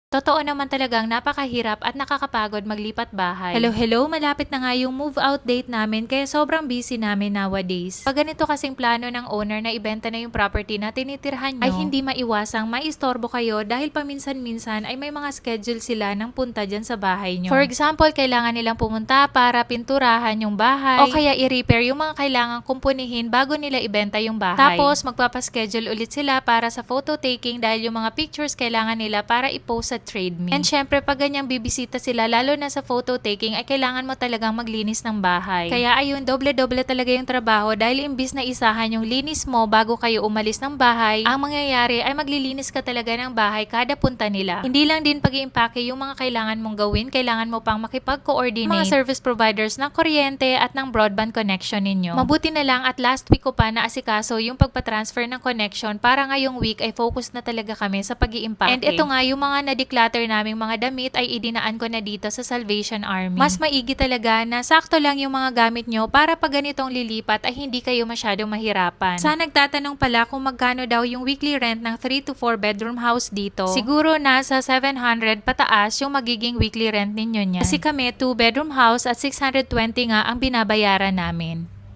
Totoo naman talagang napakahirap at nakakapagod maglipat bahay. Hello, hello, malapit na nga yung move out date namin kaya sobrang busy namin nowadays. Pag ganito kasing plano ng owner na ibenta na yung property na tinitirhan nyo, ay hindi maiwasang maistorbo kayo dahil paminsan-minsan ay may mga schedule sila ng punta dyan sa bahay nyo. For example, kailangan nilang pumunta para pinturahan yung bahay o kaya i-repair yung mga kailangang kumpunihin bago nila ibenta yung bahay. Tapos, magpapaschedule ulit sila para sa photo taking dahil yung mga pictures kailangan nila para i-post sa Trade Me. And syempre, pag ganyang bibisita sila, lalo na sa photo taking, ay kailangan mo talagang maglinis ng bahay. Kaya ayun, doble-doble talaga yung trabaho dahil imbis na isahan yung linis mo bago kayo umalis ng bahay, ang mangyayari ay maglilinis ka talaga ng bahay kada punta nila. Hindi lang din pag-iimpake yung mga kailangan mong gawin, kailangan mo pang makipag-coordinate mga service providers ng kuryente at ng broadband connection ninyo. Mabuti na lang at last week ko pa na asikaso yung pagpa-transfer ng connection para ngayong week ay focus na talaga kami sa pag-iimpake. And ito nga, yung mga declutter naming mga damit ay idinaan ko na dito sa Salvation Army. Mas maigi talaga na sakto lang yung mga gamit nyo para pag ganitong lilipat ay hindi kayo masyadong mahirapan. Sa nagtatanong pala kung magkano daw yung weekly rent ng 3 to 4 bedroom house dito, siguro nasa 700 pataas yung magiging weekly rent ninyo niya. Kasi kami 2 bedroom house at 620 nga ang binabayaran namin.